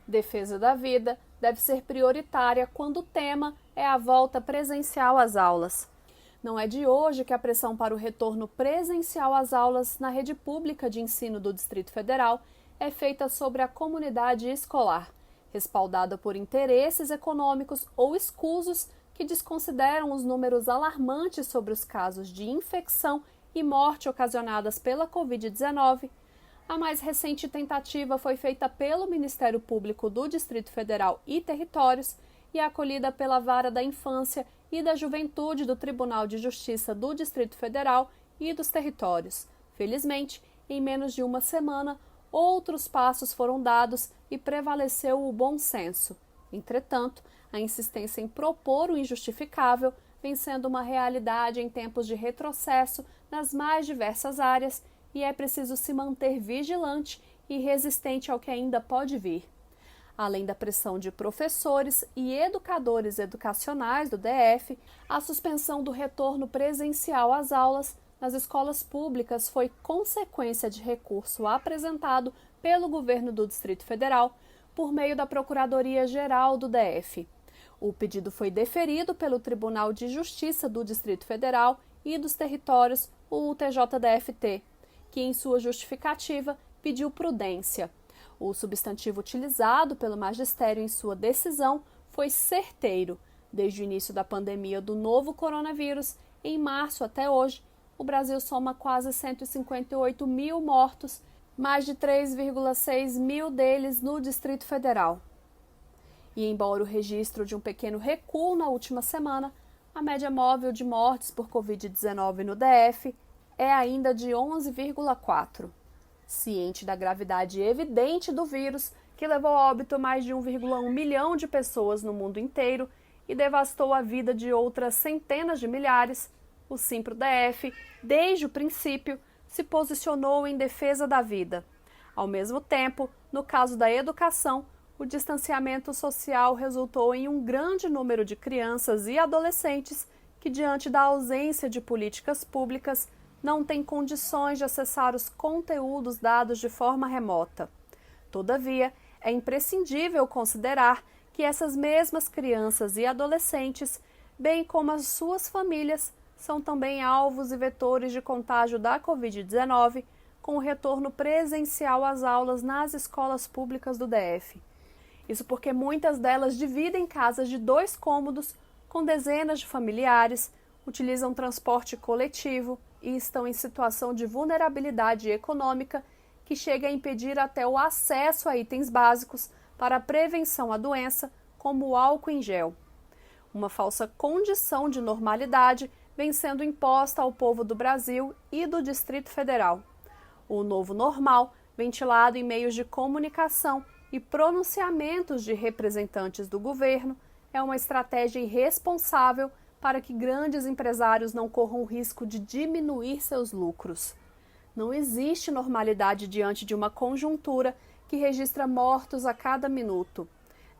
Defesa da vida deve ser prioritária quando o tema é a volta presencial às aulas. Não é de hoje que a pressão para o retorno presencial às aulas na rede pública de ensino do Distrito Federal é feita sobre a comunidade escolar, respaldada por interesses econômicos ou escusos que desconsideram os números alarmantes sobre os casos de infecção e morte ocasionadas pela Covid-19. A mais recente tentativa foi feita pelo Ministério Público do Distrito Federal e Territórios e acolhida pela Vara da Infância e da Juventude do Tribunal de Justiça do Distrito Federal e dos Territórios. Felizmente, em menos de uma semana, outros passos foram dados e prevaleceu o bom senso. Entretanto, a insistência em propor o injustificável vem sendo uma realidade em tempos de retrocesso nas mais diversas áreas e é preciso se manter vigilante e resistente ao que ainda pode vir. Além da pressão de professores e educadores educacionais do DF, a suspensão do retorno presencial às aulas nas escolas públicas foi consequência de recurso apresentado pelo governo do Distrito Federal por meio da Procuradoria-Geral do DF. O pedido foi deferido pelo Tribunal de Justiça do Distrito Federal e dos Territórios, o TJDFT, que em sua justificativa pediu prudência. O substantivo utilizado pelo magistério em sua decisão foi certeiro. Desde o início da pandemia do novo coronavírus, em março até hoje, o Brasil soma quase 158 mil mortos, mais de 3,6 mil deles no Distrito Federal. E embora o registro de um pequeno recuo na última semana, a média móvel de mortes por Covid-19 no DF é ainda de 11,4. Ciente da gravidade evidente do vírus, que levou a óbito mais de 1,1 milhão de pessoas no mundo inteiro e devastou a vida de outras centenas de milhares, o Simpro-DF, desde o princípio, se posicionou em defesa da vida. Ao mesmo tempo, no caso da educação, o distanciamento social resultou em um grande número de crianças e adolescentes que, diante da ausência de políticas públicas, não têm condições de acessar os conteúdos dados de forma remota. Todavia, é imprescindível considerar que essas mesmas crianças e adolescentes, bem como as suas famílias, são também alvos e vetores de contágio da Covid-19, com o retorno presencial às aulas nas escolas públicas do DF. Isso porque muitas delas dividem casas de 2 cômodos com dezenas de familiares, utilizam transporte coletivo e estão em situação de vulnerabilidade econômica que chega a impedir até o acesso a itens básicos para a prevenção à doença, como o álcool em gel. Uma falsa condição de normalidade vem sendo imposta ao povo do Brasil e do Distrito Federal. O novo normal, ventilado em meios de comunicação e pronunciamentos de representantes do governo, é uma estratégia irresponsável para que grandes empresários não corram o risco de diminuir seus lucros. Não existe normalidade diante de uma conjuntura que registra mortos a cada minuto.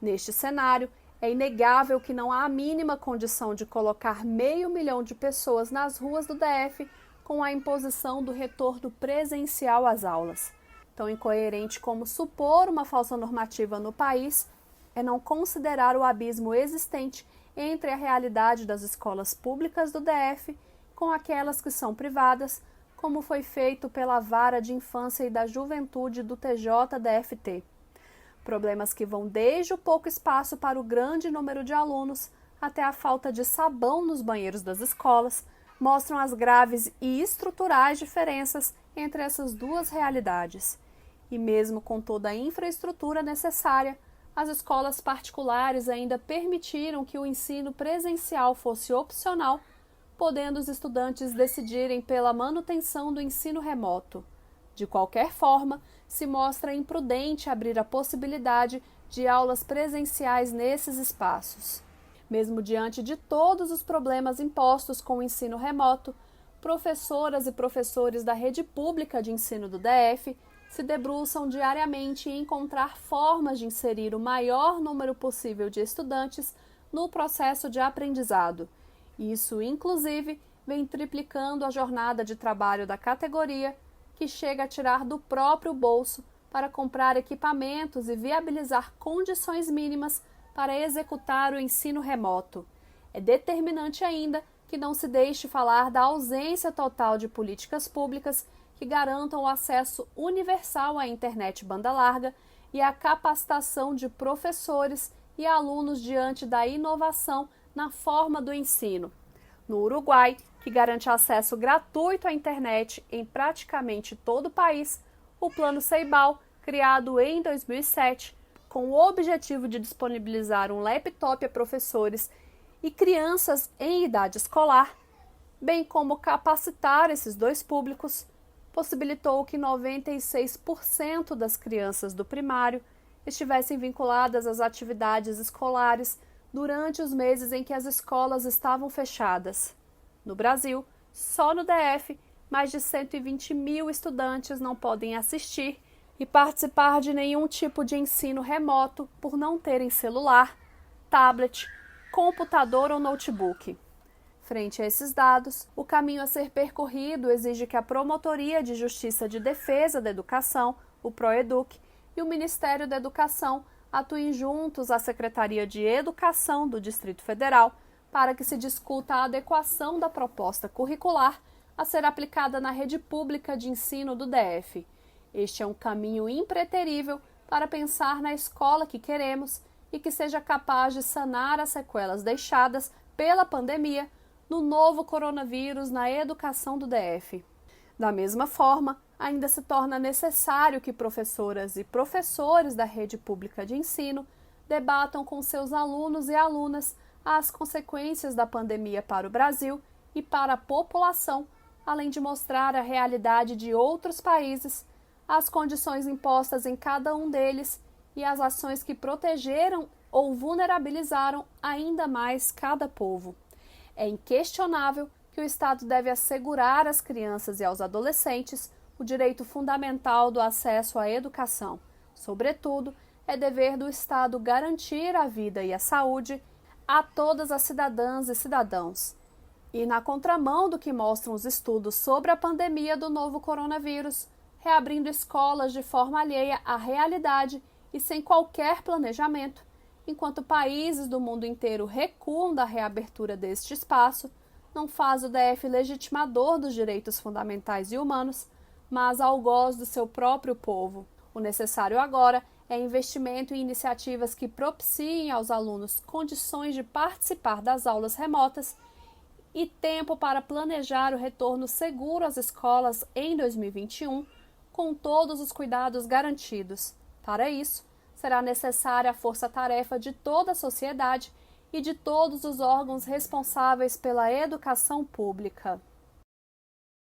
Neste cenário, é inegável que não há a mínima condição de colocar 500 mil de pessoas nas ruas do DF com a imposição do retorno presencial às aulas. Tão incoerente como supor uma falsa normativa no país é não considerar o abismo existente entre a realidade das escolas públicas do DF com aquelas que são privadas, como foi feito pela Vara de Infância e da Juventude do TJDFT. Problemas que vão desde o pouco espaço para o grande número de alunos até a falta de sabão nos banheiros das escolas mostram as graves e estruturais diferenças entre essas duas realidades. E mesmo com toda a infraestrutura necessária, as escolas particulares ainda permitiram que o ensino presencial fosse opcional, podendo os estudantes decidirem pela manutenção do ensino remoto. De qualquer forma, se mostra imprudente abrir a possibilidade de aulas presenciais nesses espaços. Mesmo diante de todos os problemas impostos com o ensino remoto, professoras e professores da rede pública de ensino do DF se debruçam diariamente em encontrar formas de inserir o maior número possível de estudantes no processo de aprendizado. Isso, inclusive, vem triplicando a jornada de trabalho da categoria, que chega a tirar do próprio bolso para comprar equipamentos e viabilizar condições mínimas para executar o ensino remoto. É determinante ainda que não se deixe falar da ausência total de políticas públicas que garantam o acesso universal à internet banda larga e a capacitação de professores e alunos diante da inovação na forma do ensino. No Uruguai, que garante acesso gratuito à internet em praticamente todo o país, o Plano Ceibal, criado em 2007, com o objetivo de disponibilizar um laptop a professores e crianças em idade escolar, bem como capacitar esses dois públicos, possibilitou que 96% das crianças do primário estivessem vinculadas às atividades escolares durante os meses em que as escolas estavam fechadas. No Brasil, só no DF, mais de 120 mil estudantes não podem assistir e participar de nenhum tipo de ensino remoto por não terem celular, tablet, computador ou notebook. Frente a esses dados, o caminho a ser percorrido exige que a Promotoria de Justiça de Defesa da Educação, o PROEDUC, e o Ministério da Educação atuem juntos à Secretaria de Educação do Distrito Federal para que se discuta a adequação da proposta curricular a ser aplicada na rede pública de ensino do DF. Este é um caminho impreterível para pensar na escola que queremos e que seja capaz de sanar as sequelas deixadas pela pandemia no novo coronavírus na educação do DF. Da mesma forma, ainda se torna necessário que professoras e professores da rede pública de ensino debatam com seus alunos e alunas as consequências da pandemia para o Brasil e para a população, além de mostrar a realidade de outros países, as condições impostas em cada um deles e as ações que protegeram ou vulnerabilizaram ainda mais cada povo. É inquestionável que o Estado deve assegurar às crianças e aos adolescentes o direito fundamental do acesso à educação. Sobretudo, é dever do Estado garantir a vida e a saúde a todas as cidadãs e cidadãos. E na contramão do que mostram os estudos sobre a pandemia do novo coronavírus, reabrindo escolas de forma alheia à realidade e sem qualquer planejamento, enquanto países do mundo inteiro recuam da reabertura deste espaço, não faz o DF legitimador dos direitos fundamentais e humanos, mas algoz do seu próprio povo. O necessário agora é investimento em iniciativas que propiciem aos alunos condições de participar das aulas remotas e tempo para planejar o retorno seguro às escolas em 2021, com todos os cuidados garantidos. Para isso, será necessária a força-tarefa de toda a sociedade e de todos os órgãos responsáveis pela educação pública.